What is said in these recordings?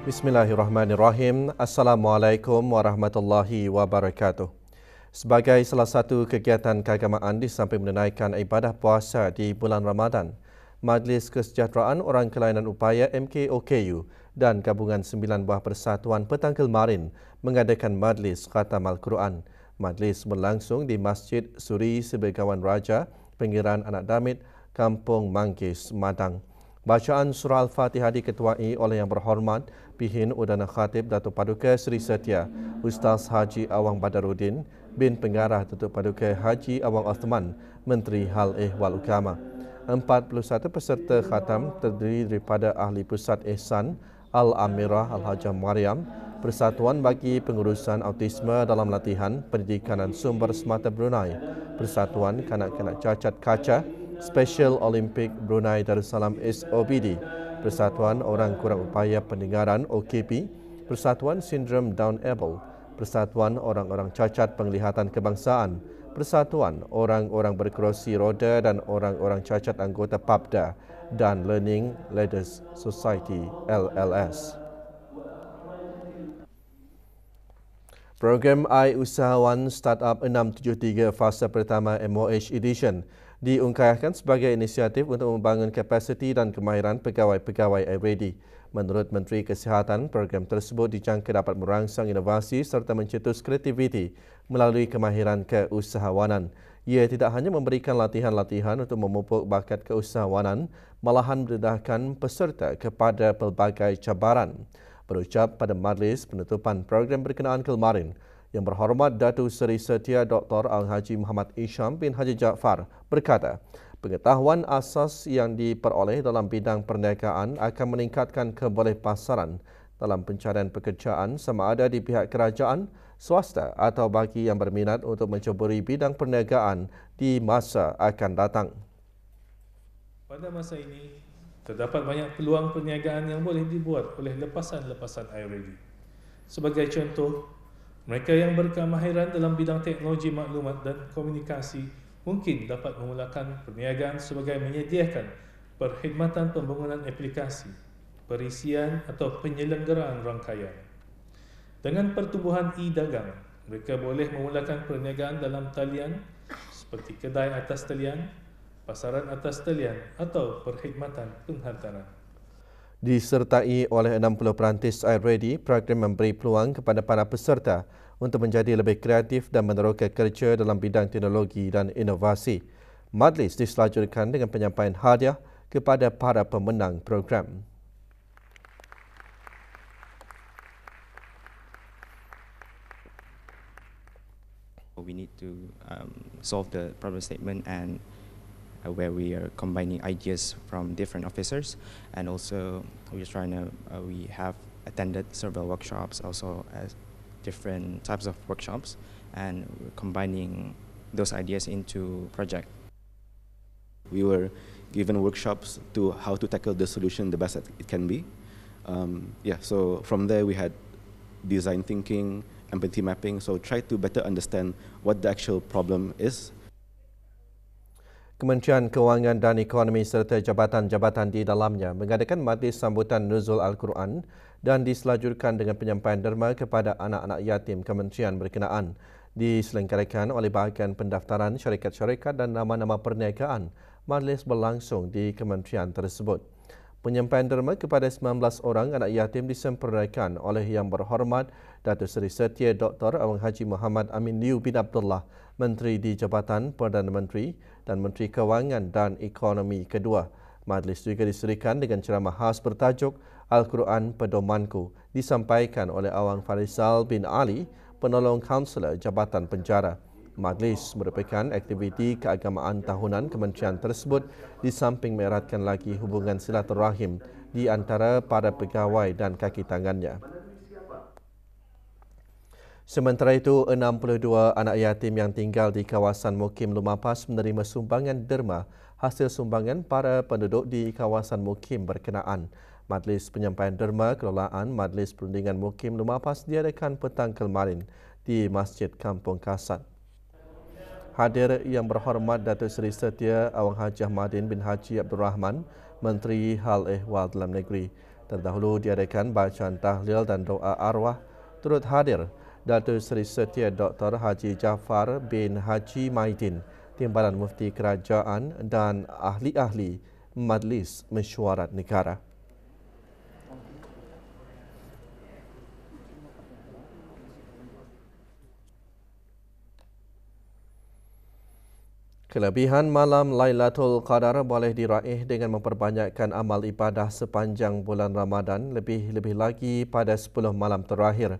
Bismillahirrahmanirrahim. Assalamualaikum warahmatullahi wabarakatuh. Sebagai salah satu kegiatan keagamaan di samping menunaikan ibadah puasa di bulan Ramadan, Majlis Kesejahteraan Orang Kelainan Upaya MKOKU dan Gabungan 9 Buah Persatuan Petang Kelmarin mengadakan Majlis Khatam Al-Quran. Majlis berlangsung di Masjid Suri Sebegawan Raja, Pinggiran Anak Damit, Kampung Manggis, Madang. Bacaan surah Al-Fatihah diketuai oleh Yang Berhormat Pihin Udana Khatib Datuk Paduka Seri Setia Ustaz Haji Awang Badaruddin bin Pengarah Datuk Paduka Haji Awang Osman, Menteri Hal Ehwal Ukama. 41 peserta khatam terdiri daripada Ahli Pusat Ihsan Al-Amirah Al-Hajah Mariam, Persatuan bagi Pengurusan Autisme dalam Latihan Pendidikan dan Sumber Semata Brunei, Persatuan Kanak-Kanak Cacat Kaca, Special Olympic Brunei Darussalam SOBD, Persatuan Orang Kurang Upaya Pendengaran OKP, Persatuan Sindrom Down Able, Persatuan Orang-Orang Cacat Penglihatan Kebangsaan, Persatuan Orang-Orang Berkerusi Roda dan Orang-Orang Cacat Anggota PAPDA dan Learning Leaders Society LLS. Program I-Usahawan Startup 673 Fasa Pertama MOH Edition diungkapkan sebagai inisiatif untuk membangun kapasiti dan kemahiran pegawai-pegawai iReady. Menurut Menteri Kesihatan, program tersebut dijangka dapat merangsang inovasi serta mencetus kreativiti melalui kemahiran keusahawanan. Ia tidak hanya memberikan latihan-latihan untuk memupuk bakat keusahawanan, malahan mendedahkan peserta kepada pelbagai cabaran. Berucap pada majlis penutupan program berkenaan kelmarin, Yang Berhormat Datuk Seri Setia Dr. Al-Haji Muhammad Isham bin Haji Jaafar berkata, pengetahuan asas yang diperoleh dalam bidang perniagaan akan meningkatkan kebolehpasaran dalam pencarian pekerjaan sama ada di pihak kerajaan, swasta atau bagi yang berminat untuk menceburi bidang perniagaan di masa akan datang. Pada masa ini, terdapat banyak peluang perniagaan yang boleh dibuat oleh lepasan-lepasan iReady. Sebagai contoh, mereka yang berkemahiran dalam bidang teknologi maklumat dan komunikasi mungkin dapat memulakan perniagaan sebagai menyediakan perkhidmatan pembangunan aplikasi, perisian atau penyelenggaraan rangkaian. Dengan pertumbuhan e-dagang, mereka boleh memulakan perniagaan dalam talian seperti kedai atas talian, pasaran atas talian atau perkhidmatan penghantaran. Disertai oleh 60 perantis iReady, program memberi peluang kepada para peserta untuk menjadi lebih kreatif dan meneroka kerja dalam bidang teknologi dan inovasi. Majlis diselanjutkan dengan penyampaian hadiah kepada para pemenang program. We need to solve the problem statement and where we are combining ideas from different officers, and also we have attended several workshops also as different types of workshops, and we're combining those ideas into project. We were given workshops to how to tackle the solution the best that it can be. So from there we had design thinking, empathy mapping, so try to better understand what the actual problem is. Kementerian Kewangan dan Ekonomi serta jabatan-jabatan di dalamnya mengadakan majlis sambutan Nuzul Al-Quran dan diselanjutkan dengan penyampaian derma kepada anak-anak yatim kementerian berkenaan. Diselenggarakan oleh bahagian pendaftaran syarikat-syarikat dan nama-nama perniagaan. Majlis berlangsung di kementerian tersebut. Penyampaian derma kepada 19 orang anak yatim disempurnakan oleh Yang Berhormat Datuk Seri Setia Dr. Awang Haji Muhammad Amin Liu bin Abdullah, Menteri di Jabatan Perdana Menteri dan Menteri Kewangan dan Ekonomi kedua. Majlis juga diserikan dengan ceramah khas bertajuk Al-Quran Pedomanku disampaikan oleh Awang Farisal bin Ali, penolong kaunselor Jabatan Penjara. Majlis merupakan aktiviti keagamaan tahunan kementerian tersebut di samping mereratkan lagi hubungan silaturahim di antara para pegawai dan kaki tangannya. Sementara itu, 62 anak yatim yang tinggal di kawasan Mukim Lumapas menerima sumbangan derma hasil sumbangan para penduduk di kawasan Mukim berkenaan. Majlis penyampaian derma kelolaan Majlis Perundingan Mukim Lumapas diadakan petang kelmarin di Masjid Kampung Kasat. Hadir Yang Berhormat Datuk Seri Setia Awang Haji Ahmadin bin Haji Abdul Rahman, Menteri Hal Ehwal Dalam Negeri. Terdahulu diadakan bacaan tahlil dan doa arwah. Turut hadir Datuk Seri Setia Dr. Haji Jaafar bin Haji Maidin, Timbalan Mufti Kerajaan dan ahli-ahli Majlis Mesyuarat Negara. Kelebihan malam Lailatul Qadar boleh diraih dengan memperbanyakkan amal ibadah sepanjang bulan Ramadan, lebih-lebih lagi pada 10 malam terakhir.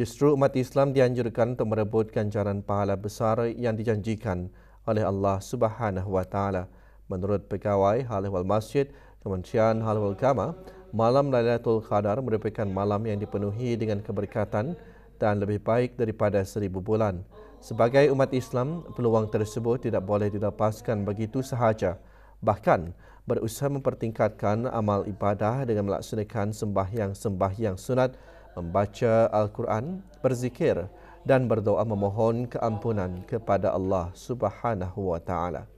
Justru umat Islam dianjurkan untuk merebut ganjaran pahala besar yang dijanjikan oleh Allah Subhanahu Wa Taala. Menurut Pegawai Hal Ehwal Masjid, Kementerian Hal Ehwal Agama, malam Lailatul Qadar merupakan malam yang dipenuhi dengan keberkatan dan lebih baik daripada 1000 bulan. Sebagai umat Islam, peluang tersebut tidak boleh dilepaskan begitu sahaja. Bahkan, berusaha mempertingkatkan amal ibadah dengan melaksanakan sembahyang sunat, membaca Al-Quran, berzikir dan berdoa memohon keampunan kepada Allah Subhanahu Wa Taala.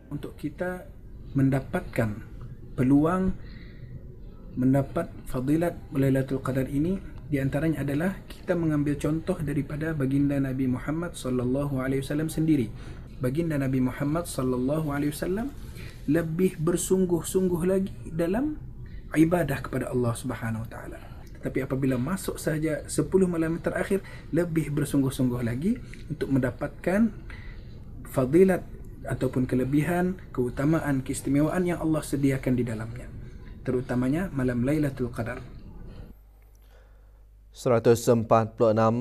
Untuk kita mendapatkan peluang mendapat fadilat Lailatul Qadar ini, di antaranya adalah kita mengambil contoh daripada baginda Nabi Muhammad sallallahu alaihi wasallam sendiri. Baginda Nabi Muhammad sallallahu alaihi wasallam lebih bersungguh-sungguh lagi dalam ibadah kepada Allah Subhanahu wa taala. Tapi apabila masuk saja 10 malam terakhir, lebih bersungguh-sungguh lagi untuk mendapatkan fadilat ataupun kelebihan, keutamaan, keistimewaan yang Allah sediakan di dalamnya, terutamanya malam Lailatul Qadar. 146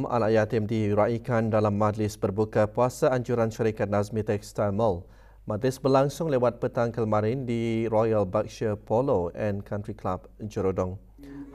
anak yatim diraikan dalam majlis berbuka puasa anjuran syarikat Nazmi Textile Mall. Majlis berlangsung lewat petang kemarin di Royal Berkshire Polo and Country Club, Jerodong.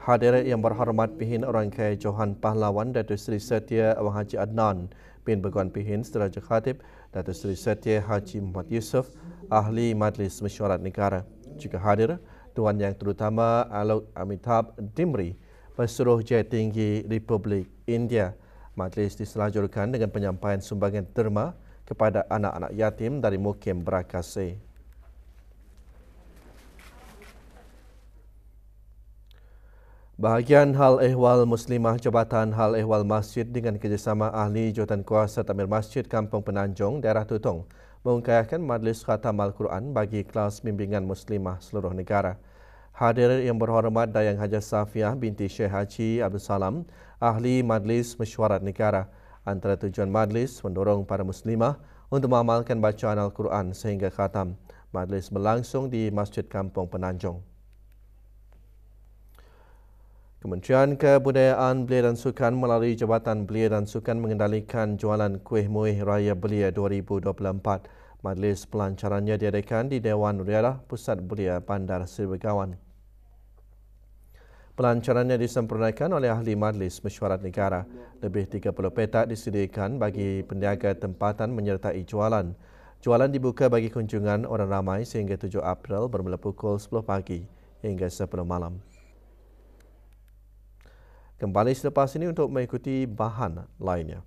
Hadir yang berhormat Pihin Orang Kaya Johan Pahlawan Datuk Seri Setia Awang Haji Adnan bin Beguan Pihin Sederajat Khatib, Datuk Seri Setia Haji Muhammad Yusof, Ahli Majlis Mesyuarat Negara. Juga hadir Tuan Yang Terutama Alok Amitabh Dimri, Pesuruh Jaya Tinggi Republik India. Majlis diselajurkan dengan penyampaian sumbangan derma kepada anak-anak yatim dari Mukim Berakase. Bahagian Hal Ehwal Muslimah Jabatan Hal Ehwal Masjid dengan kerjasama ahli Jawatankuasa Takmir Masjid Kampung Penanjung, Daerah Tutong mengungkayahkan Majlis Khatam Al-Quran bagi kelas bimbingan Muslimah seluruh negara. Hadir yang berhormat Dayang Hajah Safiah binti Syekh Haji Abdul Salam, Ahli Majlis Mesyuarat Negara. Antara tujuan majlis mendorong para Muslimah untuk mengamalkan bacaan Al-Quran sehingga khatam. Majlis berlangsung di Masjid Kampung Penanjung. Kementerian Kebudayaan Belia dan Sukan melalui Jabatan Belia dan Sukan mengendalikan jualan kuih muih Raya Belia 2024. Majlis pelancarannya diadakan di Dewan Riadah Pusat Belia Bandar Seri Begawan. Pelancarannya disempurnakan oleh ahli Majlis Mesyuarat Negara. Lebih 30 petak disediakan bagi peniaga tempatan menyertai jualan. Jualan dibuka bagi kunjungan orang ramai sehingga 7 April bermula pukul 10 pagi hingga 10 malam. Kembali selepas ini untuk mengikuti bahan lainnya.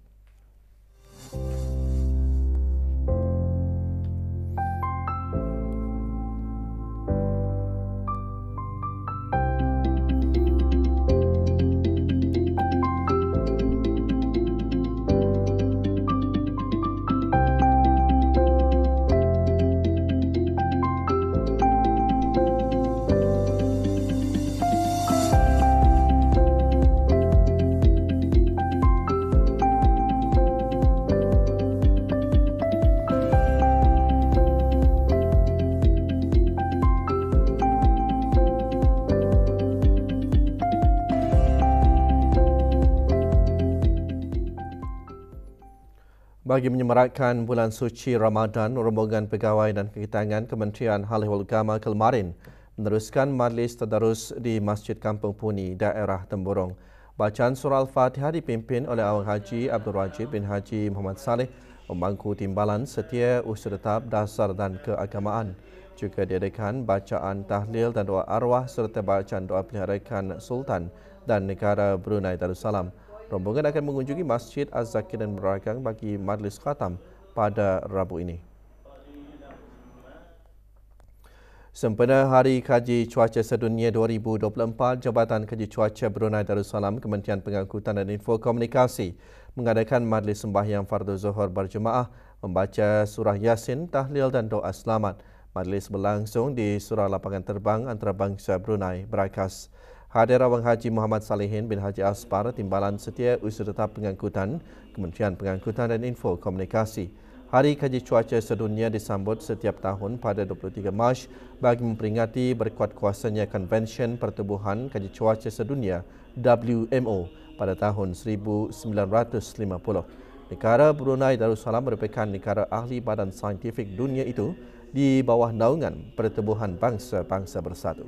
Bagi menyemarakkan bulan suci Ramadan, rombongan pegawai dan kekitangan Kementerian Hal Ehwal Agama kemarin meneruskan majlis tadarus di Masjid Kampung Puni, daerah Temburong. Bacaan surah Al-Fatihah dipimpin oleh Awang Haji Abdul Rajid bin Haji Muhammad Saleh, pemangku timbalan setia usaha tetap dasar dan keagamaan. Juga diadakan bacaan tahlil dan doa arwah serta bacaan doa peliharakan Sultan dan negara Brunei Darussalam. Rombongan akan mengunjungi Masjid Az-Zakir dan Beragang bagi majlis khatam pada Rabu ini. Sempena Hari Kaji Cuaca Sedunia 2024, Jabatan Kaji Cuaca Brunei Darussalam, Kementerian Pengangkutan dan Infokomunikasi mengadakan majlis sembahyang Fardu Zuhur berjemaah membaca surah Yasin, tahlil dan doa selamat. Majlis berlangsung di Surau Lapangan Terbang Antarabangsa Brunei, Berakas. Hadir Abang Haji Muhammad Salihin bin Haji Aspar, Timbalan Setia Usaha Tetap Pengangkutan, Kementerian Pengangkutan dan Infokomunikasi. Hari Kaji Cuaca Sedunia disambut setiap tahun pada 23 Mac bagi memperingati berkuat kuasanya Konvensyen Pertubuhan Kaji Cuaca Sedunia WMO pada tahun 1950. Negara Brunei Darussalam merupakan negara ahli badan saintifik dunia itu di bawah naungan Pertubuhan Bangsa-Bangsa Bersatu.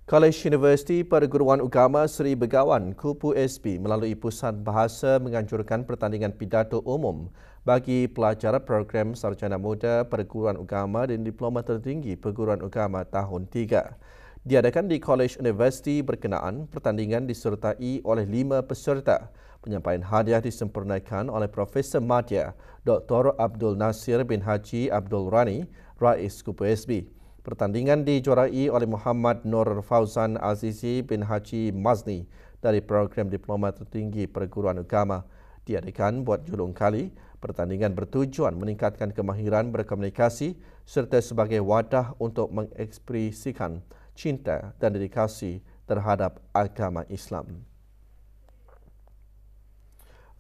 Kolej Universiti Perguruan Agama Seri Begawan Kupu SB melalui Pusat Bahasa menganjurkan pertandingan pidato umum bagi pelajar program Sarjana Muda Perguruan Agama dan Diploma Tertinggi Perguruan Agama tahun 3. Diadakan di Kolej Universiti berkenaan, pertandingan disertai oleh 5 peserta. Penyampaian hadiah disempurnakan oleh Profesor Madya Dr. Abdul Nasir bin Haji Abdul Rani, Rais Kupu SB. Pertandingan dijuarai oleh Muhammad Nur Fauzan Azizi bin Haji Mazni dari Program Diploma Tertinggi Perguruan Agama. Diadakan buat julung kali, pertandingan bertujuan meningkatkan kemahiran berkomunikasi serta sebagai wadah untuk mengekspresikan cinta dan dedikasi terhadap agama Islam.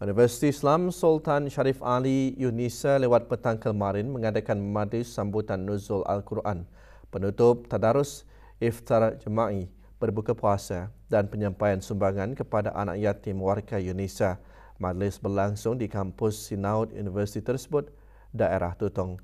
Universiti Islam Sultan Sharif Ali Yunisa lewat petang kemarin mengadakan majlis sambutan nuzul Al-Quran, penutup tadarus, iftar jema'i, berbuka puasa dan penyampaian sumbangan kepada anak yatim warga Yunisa. Majlis berlangsung di kampus Sinaud Universiti tersebut, daerah Tutong.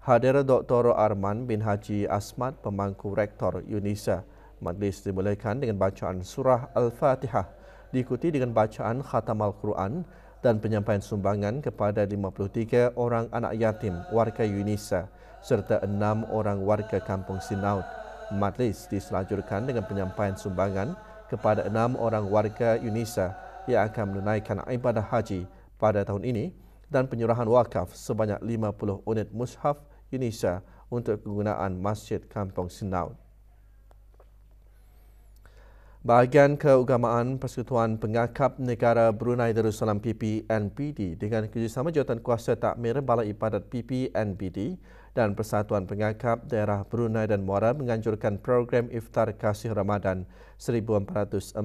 Hadir Dr. Arman bin Haji Asmat, pemangku rektor Yunisa. Majlis dimulakan dengan bacaan surah Al-Fatihah, diikuti dengan bacaan khatam Al-Quran dan penyampaian sumbangan kepada 53 orang anak yatim warga Yunisa serta 6 orang warga kampung Sinaud. Majlis diselanjutkan dengan penyampaian sumbangan kepada 6 orang warga Yunisa yang akan menunaikan ibadah haji pada tahun ini dan penyerahan wakaf sebanyak 50 unit mushaf Yunisa untuk kegunaan Masjid Kampung Sinaud. Bahagian Keagamaan Persekutuan Pengakap Negara Brunei Darussalam PPNBD dengan kerjasama Jawatan Kuasa Takmir Balai Ibadat PPNBD dan Persatuan Pengakap Daerah Brunei dan Muara menganjurkan program Iftar Kasih Ramadan 1445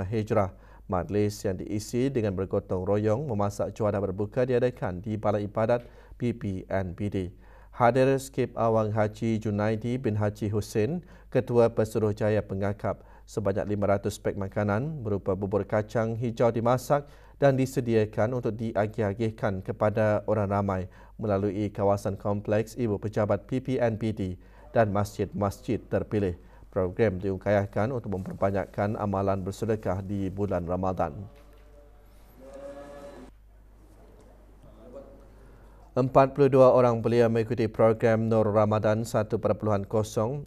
Hijrah. Majlis yang diisi dengan bergotong royong memasak juadah berbuka diadakan di Balai Ibadat PPNBD. Hadir Skip Awang Haji Junaidi bin Haji Hussein, Ketua Pesuruhjaya Pengakap. Sebanyak 500 pek makanan berupa bubur kacang hijau dimasak dan disediakan untuk diagih-agihkan kepada orang ramai melalui kawasan kompleks Ibu Pejabat PPNBD dan masjid-masjid terpilih. Program diungkayahkan untuk memperbanyakkan amalan bersedekah di bulan Ramadan. 42 orang belia mengikuti program Nur Ramadan 1.0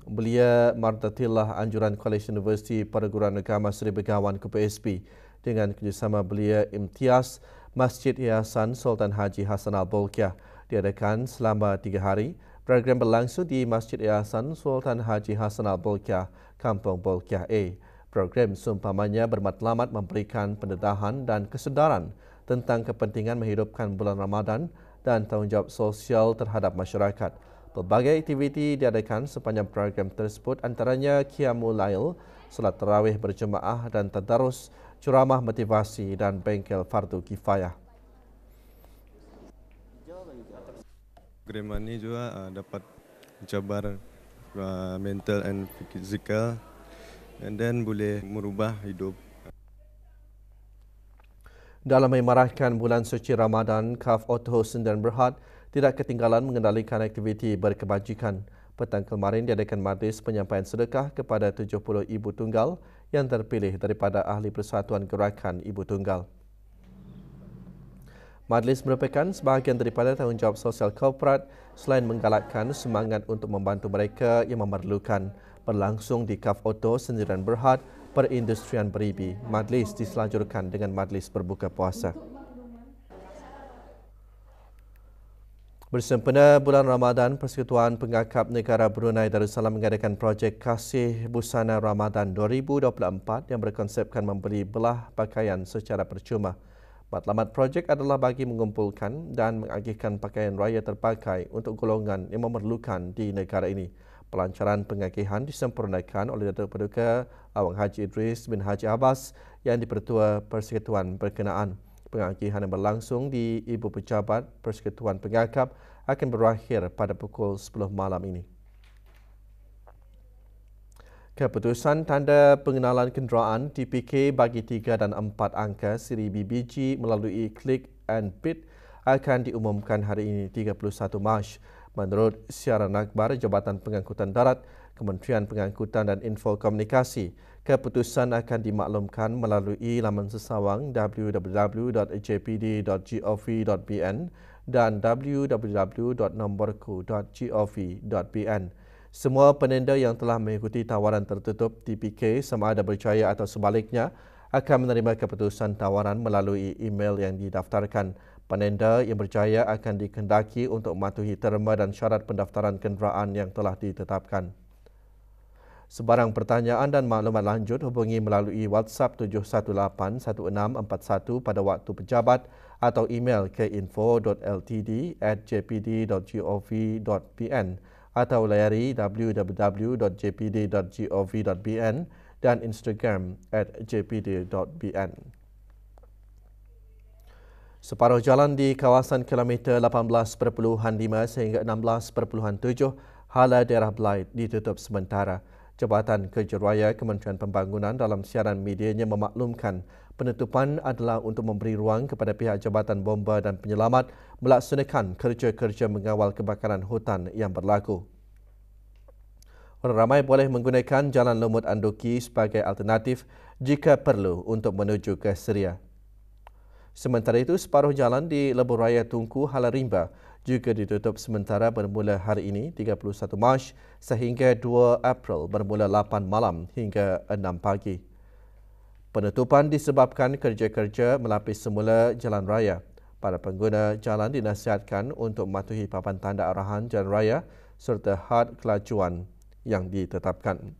Belia Martatillah Anjuran Kolej Universiti Perguruan Agama Seri Begawan Kupu SB dengan kerjasama Belia Imtiaz Masjid Yayasan Sultan Haji Hassan Al-Bolkiah diadakan selama 3 hari. Program berlangsung di Masjid Yayasan Sultan Haji Hassan Al-Bolkiah, Kampung Bolkiah A. Program seumpamanya bermatlamat memberikan pendedahan dan kesedaran tentang kepentingan menghidupkan bulan Ramadan dan tanggungjawab sosial terhadap masyarakat. Pelbagai aktiviti diadakan sepanjang program tersebut, antaranya Qiyamul Lail, solat tarawih berjemaah dan tadarus, ceramah motivasi dan bengkel fardu kifayah. Program ini juga dapat mencabar mental and physical and then boleh merubah hidup. Dalam memarahkan bulan suci Ramadan, KAF Auto Sdn Bhd tidak ketinggalan mengendalikan aktiviti berkebajikan. Petang kemarin diadakan majlis penyampaian sedekah kepada 70 ibu tunggal yang terpilih daripada ahli Persatuan Gerakan Ibu Tunggal. Majlis merupakan sebahagian daripada tanggungjawab sosial korporat selain menggalakkan semangat untuk membantu mereka yang memerlukan. Berlangsung di KAF Auto Sdn Bhd Perindustrian Beribi. Majlis diselanjutkan dengan majlis berbuka puasa. Bersempena bulan Ramadan, Persekutuan Pengakap Negara Brunei Darussalam mengadakan projek Kasih Busana Ramadan 2024 yang berkonsepkan membeli belah pakaian secara percuma. Matlamat projek adalah bagi mengumpulkan dan mengagihkan pakaian raya terpakai untuk golongan yang memerlukan di negara ini. Pelancaran pengagihan disempurnakan oleh Datuk Paduka Awang Haji Idris bin Haji Abbas yang dipertua Persekutuan berkenaan. Pengagihan yang berlangsung di Ibu Pejabat Persekutuan Pengakap akan berakhir pada pukul 10 malam ini. Keputusan tanda pengenalan kenderaan TPK bagi 3 dan 4 angka siri BBG melalui Click and Bid akan diumumkan hari ini 31 Mac. Menurut siaran akhbar Jabatan Pengangkutan Darat, Kementerian Pengangkutan dan Infokomunikasi, keputusan akan dimaklumkan melalui laman sesawang www.jpd.gov.bn dan www.nomborku.gov.bn. Semua penenda yang telah mengikuti tawaran tertutup TPK sama ada berjaya atau sebaliknya akan menerima keputusan tawaran melalui email yang didaftarkan. Penenda yang berjaya akan dikehendaki untuk mematuhi terma dan syarat pendaftaran kenderaan yang telah ditetapkan. Sebarang pertanyaan dan maklumat lanjut hubungi melalui WhatsApp 718-1641 pada waktu pejabat atau email ke info.ltd@jpd.gov.bn atau layari www.jpd.gov.bn dan Instagram @jpd.bn. Separuh jalan di kawasan kilometer 18.5 sehingga 16.7 hala daerah Belait ditutup sementara. Jabatan Kerja Raya Kementerian Pembangunan dalam siaran medianya memaklumkan penutupan adalah untuk memberi ruang kepada pihak Jabatan Bomba dan Penyelamat melaksanakan kerja-kerja mengawal kebakaran hutan yang berlaku. Orang ramai boleh menggunakan Jalan Lumut Andoki sebagai alternatif jika perlu untuk menuju ke Seria. Sementara itu, separuh jalan di Lebuh Raya Tunku Hala Rimba juga ditutup sementara bermula hari ini 31 Mac sehingga 2 April bermula 8 malam hingga 6 pagi. Penutupan disebabkan kerja-kerja melapis semula jalan raya. Para pengguna jalan dinasihatkan untuk mematuhi papan tanda arahan jalan raya serta had kelajuan yang ditetapkan.